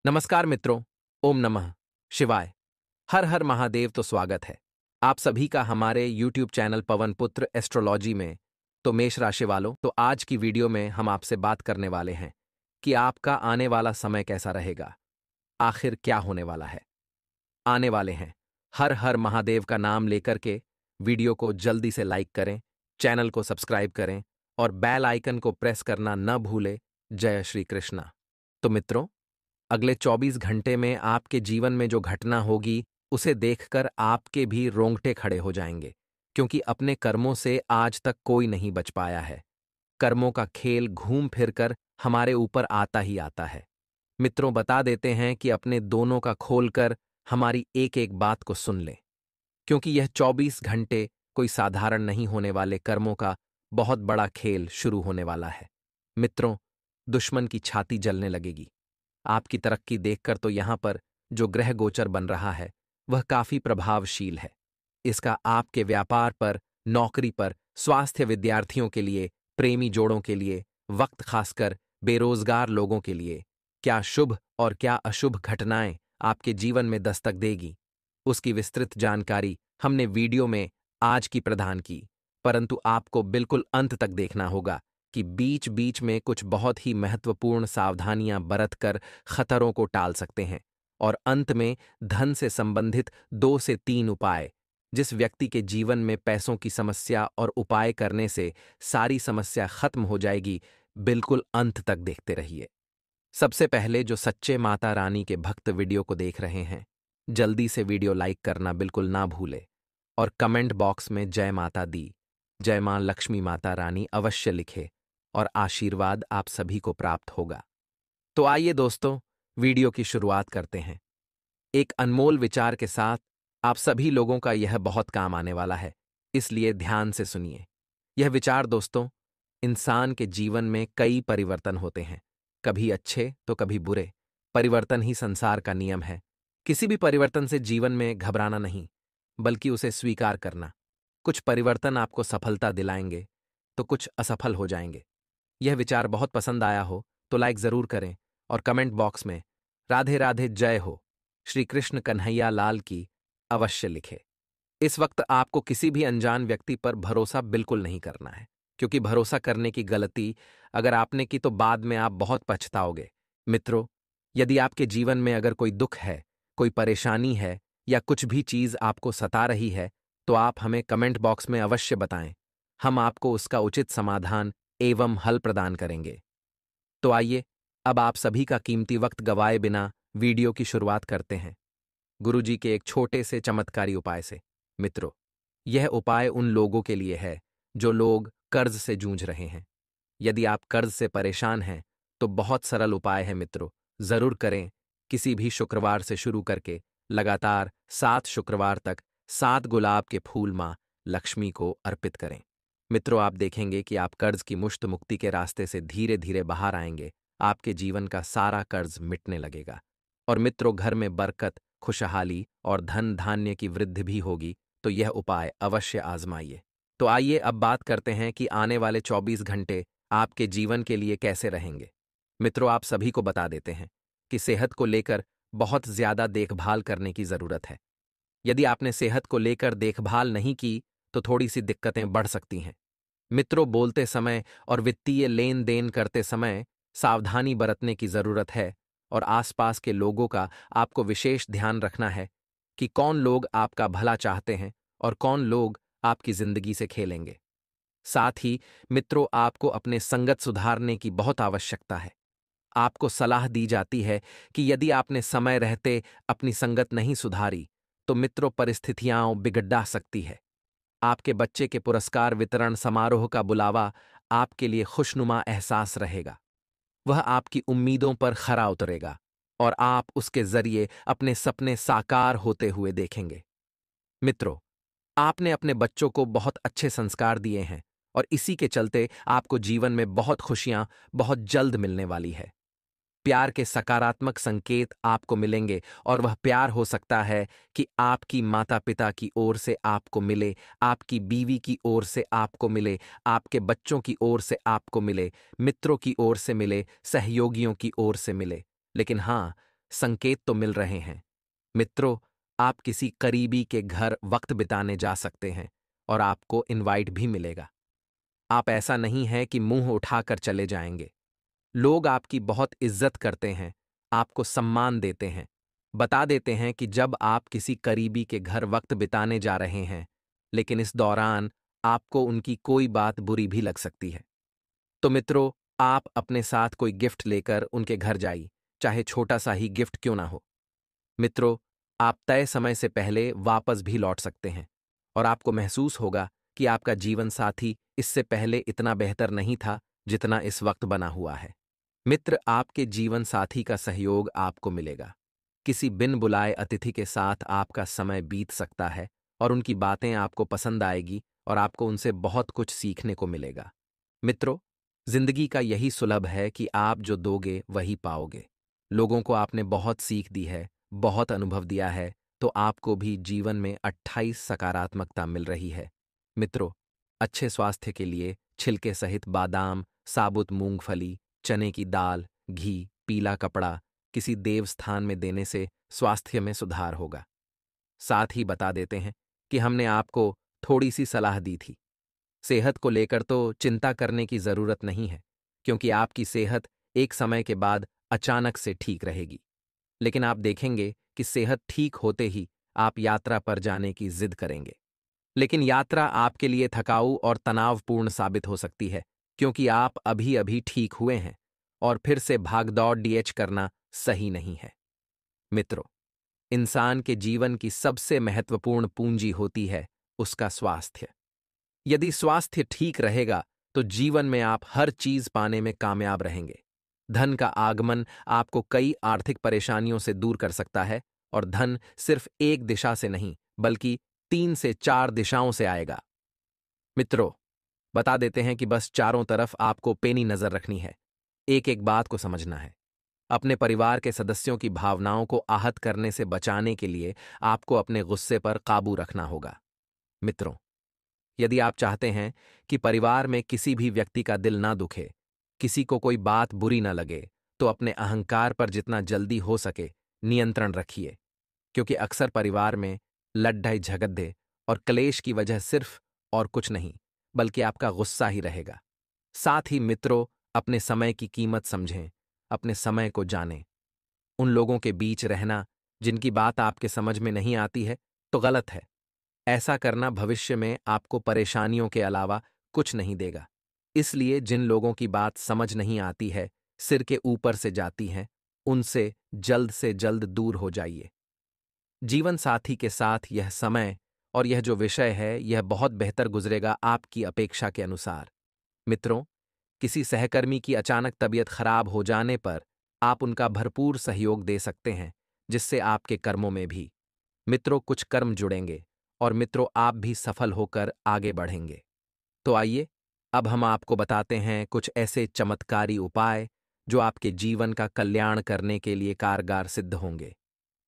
नमस्कार मित्रों। ओम नमः शिवाय। हर हर महादेव। तो स्वागत है आप सभी का हमारे YouTube चैनल पवन पुत्र एस्ट्रोलॉजी में। तो मेष राशि वालों, तो आज की वीडियो में हम आपसे बात करने वाले हैं कि आपका आने वाला समय कैसा रहेगा, आखिर क्या होने वाला है। आने वाले हैं हर हर महादेव का नाम लेकर के वीडियो को जल्दी से लाइक करें, चैनल को सब्सक्राइब करें और बेल आइकन को प्रेस करना न भूलें। जय श्री कृष्णा। तो मित्रों, अगले 24 घंटे में आपके जीवन में जो घटना होगी उसे देखकर आपके भी रोंगटे खड़े हो जाएंगे, क्योंकि अपने कर्मों से आज तक कोई नहीं बच पाया है। कर्मों का खेल घूम फिर कर हमारे ऊपर आता ही आता है। मित्रों, बता देते हैं कि अपने दोनों का खोलकर हमारी एक एक बात को सुन लें, क्योंकि यह 24 घंटे कोई साधारण नहीं होने वाले कर्मों का बहुत बड़ा खेल शुरू होने वाला है। मित्रों, दुश्मन की छाती जलने लगेगी। आपकी तरक्की देखकर तो यहां पर जो ग्रह गोचर बन रहा है वह काफी प्रभावशील है। इसका आपके व्यापार पर, नौकरी पर, स्वास्थ्य, विद्यार्थियों के लिए, प्रेमी जोड़ों के लिए, वक्त खासकर बेरोजगार लोगों के लिए क्या शुभ और क्या अशुभ घटनाएं आपके जीवन में दस्तक देगी, उसकी विस्तृत जानकारी हमने वीडियो में आज की प्रदान की। परंतु आपको बिल्कुल अंत तक देखना होगा कि बीच बीच में कुछ बहुत ही महत्वपूर्ण सावधानियां बरतकर खतरों को टाल सकते हैं। और अंत में धन से संबंधित 2 से 3 उपाय, जिस व्यक्ति के जीवन में पैसों की समस्या और उपाय करने से सारी समस्या खत्म हो जाएगी। बिल्कुल अंत तक देखते रहिए। सबसे पहले जो सच्चे माता रानी के भक्त वीडियो को देख रहे हैं, जल्दी से वीडियो लाइक करना बिल्कुल ना भूले और कमेंट बॉक्स में जय माता दी, जय मां लक्ष्मी माता रानी अवश्य लिखे और आशीर्वाद आप सभी को प्राप्त होगा। तो आइए दोस्तों, वीडियो की शुरुआत करते हैं। एक अनमोल विचार के साथ आप सभी लोगों का यह बहुत काम आने वाला है, इसलिए ध्यान से सुनिए। यह विचार दोस्तों, इंसान के जीवन में कई परिवर्तन होते हैं, कभी अच्छे तो कभी बुरे। परिवर्तन ही संसार का नियम है। किसी भी परिवर्तन से जीवन में घबराना नहीं, बल्कि उसे स्वीकार करना। कुछ परिवर्तन आपको सफलता दिलाएंगे तो कुछ असफल हो जाएंगे। यह विचार बहुत पसंद आया हो तो लाइक जरूर करें और कमेंट बॉक्स में राधे राधे जय हो, श्री कृष्ण कन्हैया लाल की अवश्य लिखे। इस वक्त आपको किसी भी अनजान व्यक्ति पर भरोसा बिल्कुल नहीं करना है, क्योंकि भरोसा करने की गलती अगर आपने की तो बाद में आप बहुत पछताओगे। मित्रों, यदि आपके जीवन में अगर कोई दुख है, कोई परेशानी है या कुछ भी चीज आपको सता रही है, तो आप हमें कमेंट बॉक्स में अवश्य बताएं। हम आपको उसका उचित समाधान एवं हल प्रदान करेंगे। तो आइए, अब आप सभी का कीमती वक्त गवाए बिना वीडियो की शुरुआत करते हैं, गुरुजी के एक छोटे से चमत्कारी उपाय से। मित्रों, यह उपाय उन लोगों के लिए है जो लोग कर्ज से जूझ रहे हैं। यदि आप कर्ज से परेशान हैं तो बहुत सरल उपाय है मित्रों, जरूर करें। किसी भी शुक्रवार से शुरू करके लगातार 7 शुक्रवार तक 7 गुलाब के फूल मां लक्ष्मी को अर्पित करें। मित्रों, आप देखेंगे कि आप कर्ज की मुश्त मुक्ति के रास्ते से धीरे धीरे बाहर आएंगे। आपके जीवन का सारा कर्ज मिटने लगेगा और मित्रों, घर में बरकत, खुशहाली और धन धान्य की वृद्धि भी होगी। तो यह उपाय अवश्य आजमाइए। तो आइए अब बात करते हैं कि आने वाले 24 घंटे आपके जीवन के लिए कैसे रहेंगे। मित्रों, आप सभी को बता देते हैं कि सेहत को लेकर बहुत ज्यादा देखभाल करने की जरूरत है। यदि आपने सेहत को लेकर देखभाल नहीं की तो थोड़ी सी दिक्कतें बढ़ सकती हैं। मित्रों, बोलते समय और वित्तीय लेन देन करते समय सावधानी बरतने की जरूरत है और आसपास के लोगों का आपको विशेष ध्यान रखना है कि कौन लोग आपका भला चाहते हैं और कौन लोग आपकी जिंदगी से खेलेंगे। साथ ही मित्रों, आपको अपने संगत सुधारने की बहुत आवश्यकता है। आपको सलाह दी जाती है कि यदि आपने समय रहते अपनी संगत नहीं सुधारी तो मित्रों, परिस्थितियां बिगड़ सकती है। आपके बच्चे के पुरस्कार वितरण समारोह का बुलावा आपके लिए खुशनुमा एहसास रहेगा। वह आपकी उम्मीदों पर खरा उतरेगा और आप उसके जरिए अपने सपने साकार होते हुए देखेंगे। मित्रों, आपने अपने बच्चों को बहुत अच्छे संस्कार दिए हैं और इसी के चलते आपको जीवन में बहुत खुशियां बहुत जल्द मिलने वाली है। प्यार के सकारात्मक संकेत आपको मिलेंगे और वह प्यार हो सकता है कि आपकी माता पिता की ओर से आपको मिले, आपकी बीवी की ओर से आपको मिले, आपके बच्चों की ओर से आपको मिले, मित्रों की ओर से मिले, सहयोगियों की ओर से मिले। लेकिन हाँ, संकेत तो मिल रहे हैं। मित्रों, आप किसी करीबी के घर वक्त बिताने जा सकते हैं और आपको इनवाइट भी मिलेगा। आप ऐसा नहीं है कि मुंह उठाकर चले जाएंगे। लोग आपकी बहुत इज्जत करते हैं, आपको सम्मान देते हैं, बता देते हैं कि जब आप किसी करीबी के घर वक्त बिताने जा रहे हैं, लेकिन इस दौरान आपको उनकी कोई बात बुरी भी लग सकती है। तो मित्रों, आप अपने साथ कोई गिफ्ट लेकर उनके घर जाइए, चाहे छोटा सा ही गिफ्ट क्यों ना हो। मित्रों, आप तय समय से पहले वापस भी लौट सकते हैं और आपको महसूस होगा कि आपका जीवन साथी इससे पहले इतना बेहतर नहीं था जितना इस वक्त बना हुआ है। मित्र, आपके जीवन साथी का सहयोग आपको मिलेगा। किसी बिन बुलाए अतिथि के साथ आपका समय बीत सकता है और उनकी बातें आपको पसंद आएगी और आपको उनसे बहुत कुछ सीखने को मिलेगा। मित्रों, जिंदगी का यही सुलभ है कि आप जो दोगे वही पाओगे। लोगों को आपने बहुत सीख दी है, बहुत अनुभव दिया है, तो आपको भी जीवन में 28 सकारात्मकता मिल रही है। मित्रों, अच्छे स्वास्थ्य के लिए छिलके सहित बादाम, साबुत मूंगफली, चने की दाल, घी, पीला कपड़ा किसी देव स्थान में देने से स्वास्थ्य में सुधार होगा। साथ ही बता देते हैं कि हमने आपको थोड़ी सी सलाह दी थी। सेहत को लेकर तो चिंता करने की जरूरत नहीं है, क्योंकि आपकी सेहत एक समय के बाद अचानक से ठीक रहेगी। लेकिन आप देखेंगे कि सेहत ठीक होते ही आप यात्रा पर जाने की जिद करेंगे। लेकिन यात्रा आपके लिए थकाऊ और तनावपूर्ण साबित हो सकती है, क्योंकि आप अभी अभी ठीक हुए हैं और फिर से भागदौड़ डीएच करना सही नहीं है। मित्रों, इंसान के जीवन की सबसे महत्वपूर्ण पूंजी होती है उसका स्वास्थ्य। यदि स्वास्थ्य ठीक रहेगा तो जीवन में आप हर चीज पाने में कामयाब रहेंगे। धन का आगमन आपको कई आर्थिक परेशानियों से दूर कर सकता है और धन सिर्फ एक दिशा से नहीं बल्कि 3 से 4 दिशाओं से आएगा। मित्रों, बता देते हैं कि बस चारों तरफ आपको पेनी नजर रखनी है। एक एक बात को समझना है। अपने परिवार के सदस्यों की भावनाओं को आहत करने से बचाने के लिए आपको अपने गुस्से पर काबू रखना होगा। मित्रों, यदि आप चाहते हैं कि परिवार में किसी भी व्यक्ति का दिल ना दुखे, किसी को कोई बात बुरी ना लगे, तो अपने अहंकार पर जितना जल्दी हो सके नियंत्रण रखिए, क्योंकि अक्सर परिवार में लड़ाई झगड़े और क्लेश की वजह सिर्फ और कुछ नहीं बल्कि आपका गुस्सा ही रहेगा। साथ ही मित्रों, अपने समय की कीमत समझें, अपने समय को जानें। उन लोगों के बीच रहना जिनकी बात आपके समझ में नहीं आती है तो गलत है। ऐसा करना भविष्य में आपको परेशानियों के अलावा कुछ नहीं देगा। इसलिए जिन लोगों की बात समझ नहीं आती है, सिर के ऊपर से जाती हैं, उनसे जल्द से जल्द दूर हो जाइए। जीवन साथी के साथ यह समय और यह जो विषय है, यह बहुत बेहतर गुजरेगा आपकी अपेक्षा के अनुसार। मित्रों, किसी सहकर्मी की अचानक तबीयत खराब हो जाने पर आप उनका भरपूर सहयोग दे सकते हैं, जिससे आपके कर्मों में भी मित्रों कुछ कर्म जुड़ेंगे और मित्रों आप भी सफल होकर आगे बढ़ेंगे। तो आइए, अब हम आपको बताते हैं कुछ ऐसे चमत्कारी उपाय जो आपके जीवन का कल्याण करने के लिए कारगर सिद्ध होंगे।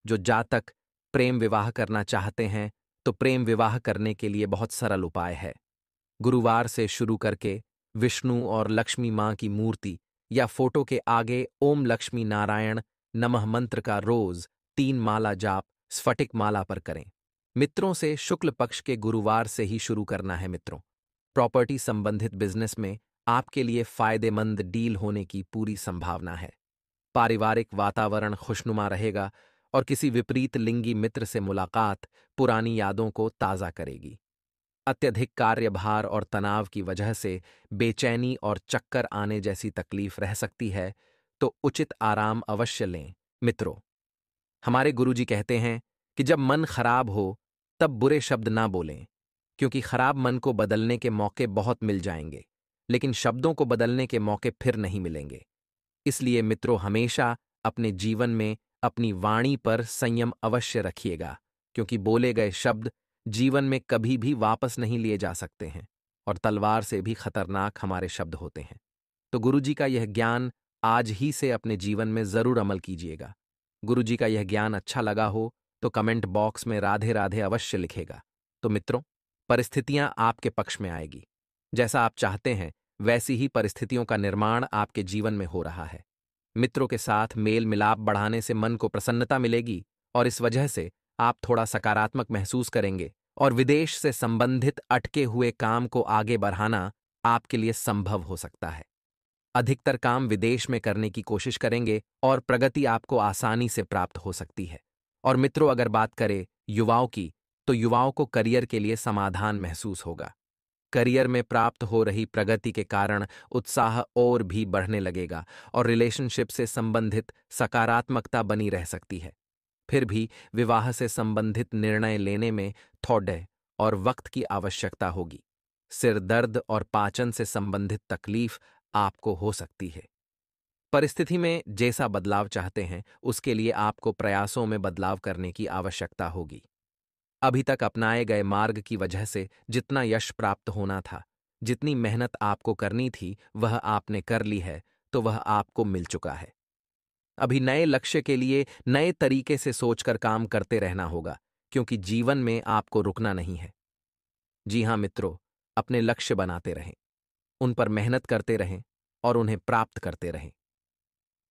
जो जातक प्रेम विवाह करना चाहते हैं, तो प्रेम विवाह करने के लिए बहुत सरल उपाय है। गुरुवार से शुरू करके विष्णु और लक्ष्मी मां की मूर्ति या फोटो के आगे ओम लक्ष्मी नारायण नमः मंत्र का रोज 3 माला जाप स्फटिक माला पर करें। मित्रों से शुक्ल पक्ष के गुरुवार से ही शुरू करना है। मित्रों, प्रॉपर्टी संबंधित बिजनेस में आपके लिए फायदेमंद डील होने की पूरी संभावना है। पारिवारिक वातावरण खुशनुमा रहेगा और किसी विपरीत लिंगी मित्र से मुलाकात पुरानी यादों को ताज़ा करेगी। अत्यधिक कार्यभार और तनाव की वजह से बेचैनी और चक्कर आने जैसी तकलीफ रह सकती है, तो उचित आराम अवश्य लें। मित्रों, हमारे गुरुजी कहते हैं कि जब मन खराब हो तब बुरे शब्द ना बोलें, क्योंकि खराब मन को बदलने के मौके बहुत मिल जाएंगे, लेकिन शब्दों को बदलने के मौके फिर नहीं मिलेंगे। इसलिए मित्रों, हमेशा अपने जीवन में अपनी वाणी पर संयम अवश्य रखिएगा, क्योंकि बोले गए शब्द जीवन में कभी भी वापस नहीं लिए जा सकते हैं और तलवार से भी खतरनाक हमारे शब्द होते हैं। तो गुरुजी का यह ज्ञान आज ही से अपने जीवन में जरूर अमल कीजिएगा। गुरुजी का यह ज्ञान अच्छा लगा हो तो कमेंट बॉक्स में राधे राधे अवश्य लिखेगा। तो मित्रों, परिस्थितियां आपके पक्ष में आएगी। जैसा आप चाहते हैं वैसी ही परिस्थितियों का निर्माण आपके जीवन में हो रहा है। मित्रों के साथ मेल मिलाप बढ़ाने से मन को प्रसन्नता मिलेगी और इस वजह से आप थोड़ा सकारात्मक महसूस करेंगे और विदेश से संबंधित अटके हुए काम को आगे बढ़ाना आपके लिए संभव हो सकता है। अधिकतर काम विदेश में करने की कोशिश करेंगे और प्रगति आपको आसानी से प्राप्त हो सकती है। और मित्रों, अगर बात करें युवाओं की, तो युवाओं को करियर के लिए समाधान महसूस होगा। करियर में प्राप्त हो रही प्रगति के कारण उत्साह और भी बढ़ने लगेगा और रिलेशनशिप से संबंधित सकारात्मकता बनी रह सकती है। फिर भी विवाह से संबंधित निर्णय लेने में थोड़े और वक्त की आवश्यकता होगी। सिर दर्द और पाचन से संबंधित तकलीफ आपको हो सकती है। परिस्थिति में जैसा बदलाव चाहते हैं, उसके लिए आपको प्रयासों में बदलाव करने की आवश्यकता होगी। अभी तक अपनाए गए मार्ग की वजह से जितना यश प्राप्त होना था, जितनी मेहनत आपको करनी थी, वह आपने कर ली है, तो वह आपको मिल चुका है। अभी नए लक्ष्य के लिए नए तरीके से सोचकर काम करते रहना होगा, क्योंकि जीवन में आपको रुकना नहीं है। जी हाँ मित्रों, अपने लक्ष्य बनाते रहें, उन पर मेहनत करते रहें और उन्हें प्राप्त करते रहें।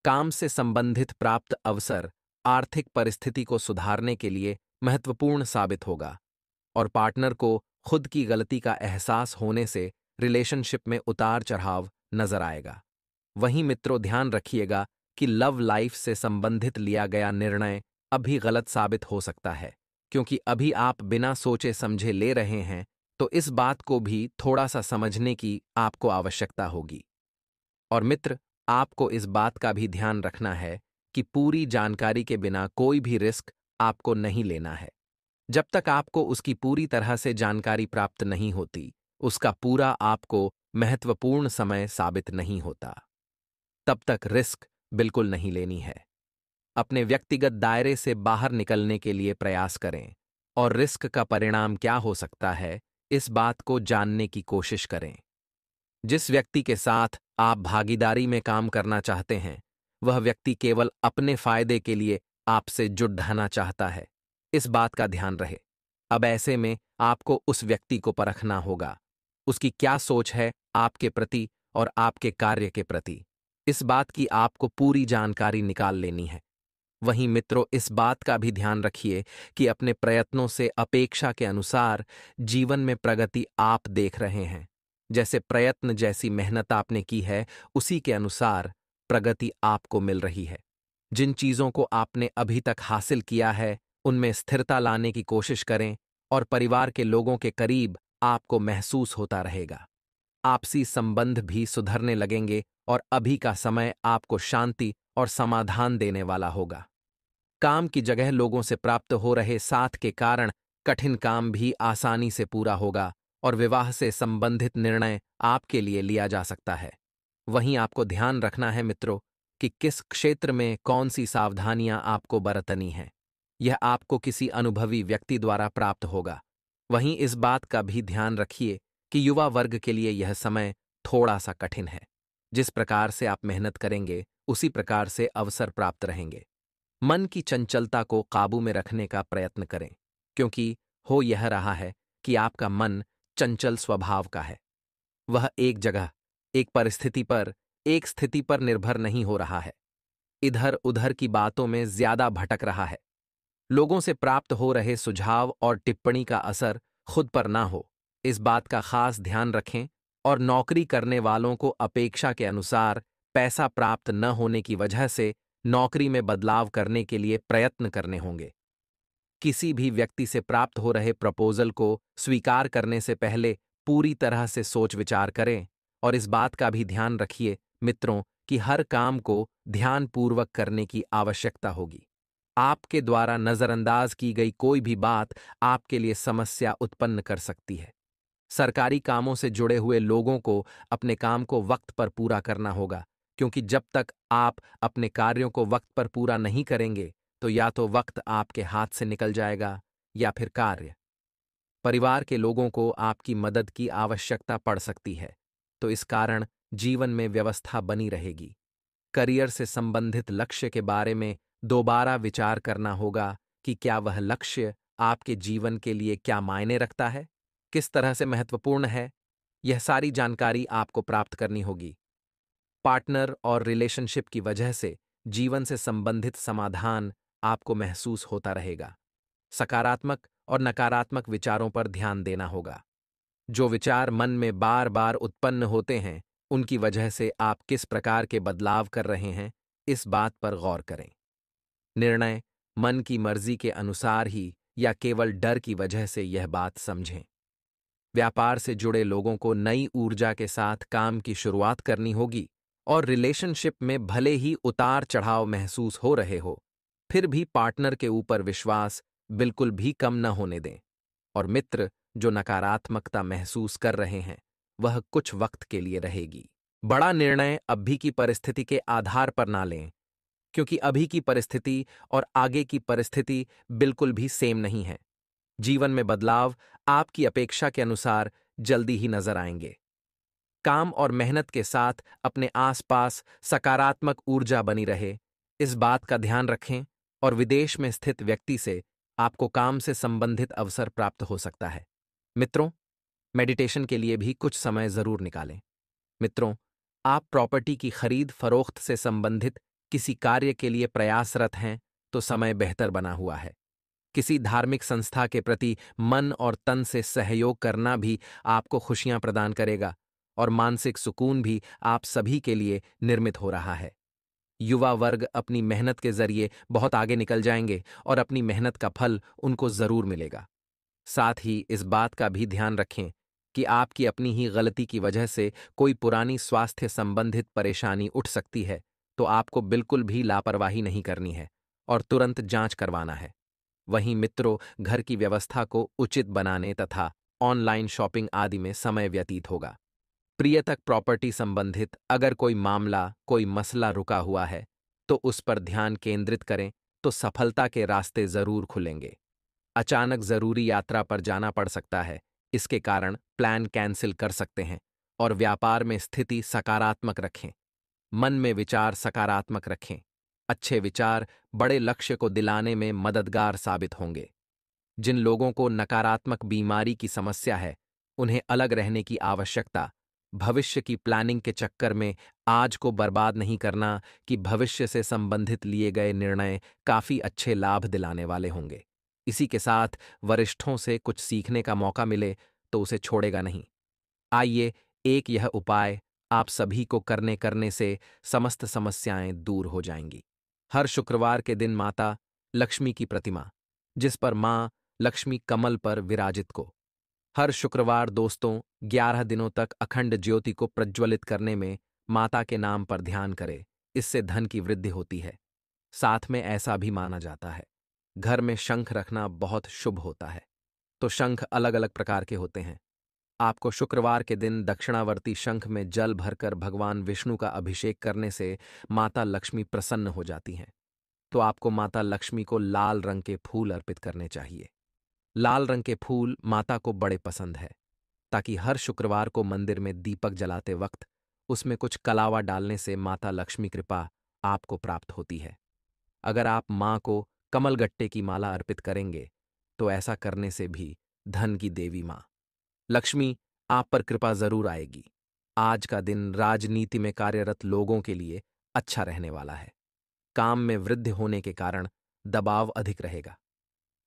काम से संबंधित प्राप्त अवसर आर्थिक परिस्थिति को सुधारने के लिए महत्वपूर्ण साबित होगा और पार्टनर को खुद की गलती का एहसास होने से रिलेशनशिप में उतार चढ़ाव नजर आएगा। वहीं मित्रों, ध्यान रखिएगा कि लव लाइफ से संबंधित लिया गया निर्णय अभी गलत साबित हो सकता है, क्योंकि अभी आप बिना सोचे समझे ले रहे हैं, तो इस बात को भी थोड़ा सा समझने की आपको आवश्यकता होगी। और मित्र, आपको इस बात का भी ध्यान रखना है कि पूरी जानकारी के बिना कोई भी रिस्क आपको नहीं लेना है। जब तक आपको उसकी पूरी तरह से जानकारी प्राप्त नहीं होती, उसका पूरा आपको महत्वपूर्ण समय साबित नहीं होता, तब तक रिस्क बिल्कुल नहीं लेनी है। अपने व्यक्तिगत दायरे से बाहर निकलने के लिए प्रयास करें और रिस्क का परिणाम क्या हो सकता है, इस बात को जानने की कोशिश करें। जिस व्यक्ति के साथ आप भागीदारी में काम करना चाहते हैं, वह व्यक्ति केवल अपने फायदे के लिए आपसे जुट ढाना चाहता है, इस बात का ध्यान रहे। अब ऐसे में आपको उस व्यक्ति को परखना होगा, उसकी क्या सोच है आपके प्रति और आपके कार्य के प्रति। इस बात की आपको पूरी जानकारी निकाल लेनी है। वहीं मित्रों, इस बात का भी ध्यान रखिए कि अपने प्रयत्नों से अपेक्षा के अनुसार जीवन में प्रगति आप देख रहे हैं। जैसे प्रयत्न, जैसी मेहनत आपने की है, उसी के अनुसार प्रगति आपको मिल रही है। जिन चीजों को आपने अभी तक हासिल किया है, उनमें स्थिरता लाने की कोशिश करें और परिवार के लोगों के करीब आपको महसूस होता रहेगा। आपसी संबंध भी सुधरने लगेंगे और अभी का समय आपको शांति और समाधान देने वाला होगा। काम की जगह लोगों से प्राप्त हो रहे साथ के कारण कठिन काम भी आसानी से पूरा होगा और विवाह से संबंधित निर्णय आपके लिए लिया जा सकता है। वहीं आपको ध्यान रखना है मित्रों कि किस क्षेत्र में कौन सी सावधानियां आपको बरतनी हैं। यह आपको किसी अनुभवी व्यक्ति द्वारा प्राप्त होगा। वहीं इस बात का भी ध्यान रखिए कि युवा वर्ग के लिए यह समय थोड़ा सा कठिन है। जिस प्रकार से आप मेहनत करेंगे, उसी प्रकार से अवसर प्राप्त रहेंगे। मन की चंचलता को काबू में रखने का प्रयत्न करें, क्योंकि हो यह रहा है कि आपका मन चंचल स्वभाव का है। वह एक जगह, एक परिस्थिति पर, एक स्थिति पर निर्भर नहीं हो रहा है। इधर उधर की बातों में ज्यादा भटक रहा है। लोगों से प्राप्त हो रहे सुझाव और टिप्पणी का असर खुद पर ना हो, इस बात का खास ध्यान रखें। और नौकरी करने वालों को अपेक्षा के अनुसार पैसा प्राप्त न होने की वजह से नौकरी में बदलाव करने के लिए प्रयत्न करने होंगे। किसी भी व्यक्ति से प्राप्त हो रहे प्रपोजल को स्वीकार करने से पहले पूरी तरह से सोच विचार करें और इस बात का भी ध्यान रखिए मित्रों कि हर काम को ध्यानपूर्वक करने की आवश्यकता होगी। आपके द्वारा नजरअंदाज की गई कोई भी बात आपके लिए समस्या उत्पन्न कर सकती है। सरकारी कामों से जुड़े हुए लोगों को अपने काम को वक्त पर पूरा करना होगा, क्योंकि जब तक आप अपने कार्यों को वक्त पर पूरा नहीं करेंगे, तो या तो वक्त आपके हाथ से निकल जाएगा या फिर कार्य। परिवार के लोगों को आपकी मदद की आवश्यकता पड़ सकती है, तो इस कारण जीवन में व्यवस्था बनी रहेगी। करियर से संबंधित लक्ष्य के बारे में दोबारा विचार करना होगा कि क्या वह लक्ष्य आपके जीवन के लिए क्या मायने रखता है, किस तरह से महत्वपूर्ण है। यह सारी जानकारी आपको प्राप्त करनी होगी। पार्टनर और रिलेशनशिप की वजह से जीवन से संबंधित समाधान आपको महसूस होता रहेगा। सकारात्मक और नकारात्मक विचारों पर ध्यान देना होगा। जो विचार मन में बार बार उत्पन्न होते हैं, उनकी वजह से आप किस प्रकार के बदलाव कर रहे हैं, इस बात पर गौर करें। निर्णय मन की मर्जी के अनुसार ही या केवल डर की वजह से यह बात समझें। व्यापार से जुड़े लोगों को नई ऊर्जा के साथ काम की शुरुआत करनी होगी और रिलेशनशिप में भले ही उतार चढ़ाव महसूस हो रहे हो, फिर भी पार्टनर के ऊपर विश्वास बिल्कुल भी कम न होने दें। और मित्र जो नकारात्मकता महसूस कर रहे हैं, वह कुछ वक्त के लिए रहेगी। बड़ा निर्णय अभी की परिस्थिति के आधार पर ना लें, क्योंकि अभी की परिस्थिति और आगे की परिस्थिति बिल्कुल भी सेम नहीं है। जीवन में बदलाव आपकी अपेक्षा के अनुसार जल्दी ही नजर आएंगे। काम और मेहनत के साथ अपने आसपास सकारात्मक ऊर्जा बनी रहे, इस बात का ध्यान रखें। और विदेश में स्थित व्यक्ति से आपको काम से संबंधित अवसर प्राप्त हो सकता है। मित्रों, मेडिटेशन के लिए भी कुछ समय जरूर निकालें। मित्रों, आप प्रॉपर्टी की खरीद फरोख्त से संबंधित किसी कार्य के लिए प्रयासरत हैं, तो समय बेहतर बना हुआ है। किसी धार्मिक संस्था के प्रति मन और तन से सहयोग करना भी आपको खुशियां प्रदान करेगा और मानसिक सुकून भी आप सभी के लिए निर्मित हो रहा है। युवा वर्ग अपनी मेहनत के जरिए बहुत आगे निकल जाएंगे और अपनी मेहनत का फल उनको जरूर मिलेगा। साथ ही इस बात का भी ध्यान रखें कि आपकी अपनी ही गलती की वजह से कोई पुरानी स्वास्थ्य संबंधित परेशानी उठ सकती है, तो आपको बिल्कुल भी लापरवाही नहीं करनी है और तुरंत जांच करवाना है। वहीं मित्रों, घर की व्यवस्था को उचित बनाने तथा ऑनलाइन शॉपिंग आदि में समय व्यतीत होगा। प्रियतक प्रॉपर्टी संबंधित अगर कोई मामला, कोई मसला रुका हुआ है, तो उस पर ध्यान केंद्रित करें, तो सफलता के रास्ते जरूर खुलेंगे। अचानक जरूरी यात्रा पर जाना पड़ सकता है, इसके कारण प्लान कैंसिल कर सकते हैं। और व्यापार में स्थिति सकारात्मक रखें। मन में विचार सकारात्मक रखें। अच्छे विचार बड़े लक्ष्य को दिलाने में मददगार साबित होंगे। जिन लोगों को नकारात्मक बीमारी की समस्या है, उन्हें अलग रहने की आवश्यकता। भविष्य की प्लानिंग के चक्कर में आज को बर्बाद नहीं करना कि भविष्य से संबंधित लिए गए निर्णय काफी अच्छे लाभ दिलाने वाले होंगे। इसी के साथ वरिष्ठों से कुछ सीखने का मौका मिले तो उसे छोड़ेगा नहीं। आइए, एक यह उपाय आप सभी को करने करने से समस्त समस्याएं दूर हो जाएंगी। हर शुक्रवार के दिन माता लक्ष्मी की प्रतिमा, जिस पर मां लक्ष्मी कमल पर विराजित को, हर शुक्रवार दोस्तों 11 दिनों तक अखंड ज्योति को प्रज्वलित करने में माता के नाम पर ध्यान करें। इससे धन की वृद्धि होती है। साथ में ऐसा भी माना जाता है, घर में शंख रखना बहुत शुभ होता है। तो शंख अलग अलग प्रकार के होते हैं। आपको शुक्रवार के दिन दक्षिणावर्ती शंख में जल भरकर भगवान विष्णु का अभिषेक करने से माता लक्ष्मी प्रसन्न हो जाती हैं। तो आपको माता लक्ष्मी को लाल रंग के फूल अर्पित करने चाहिए। लाल रंग के फूल माता को बड़े पसंद है, ताकि हर शुक्रवार को मंदिर में दीपक जलाते वक्त उसमें कुछ कलावा डालने से माता लक्ष्मी कृपा आपको प्राप्त होती है। अगर आप मां को कमलगट्टे की माला अर्पित करेंगे, तो ऐसा करने से भी धन की देवी मां लक्ष्मी आप पर कृपा जरूर आएगी। आज का दिन राजनीति में कार्यरत लोगों के लिए अच्छा रहने वाला है। काम में वृद्धि होने के कारण दबाव अधिक रहेगा।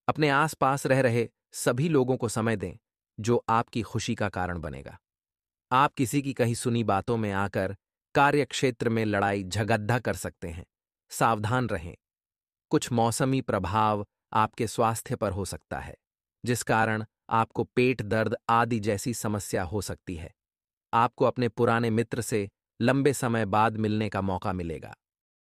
अपने आसपास रह रहे सभी लोगों को समय दें, जो आपकी खुशी का कारण बनेगा। आप किसी की कही सुनी बातों में आकर कार्य क्षेत्र में लड़ाई झगड्डा कर सकते हैं। सावधान रहें। कुछ मौसमी प्रभाव आपके स्वास्थ्य पर हो सकता है, जिस कारण आपको पेट दर्द आदि जैसी समस्या हो सकती है। आपको अपने पुराने मित्र से लंबे समय बाद मिलने का मौका मिलेगा।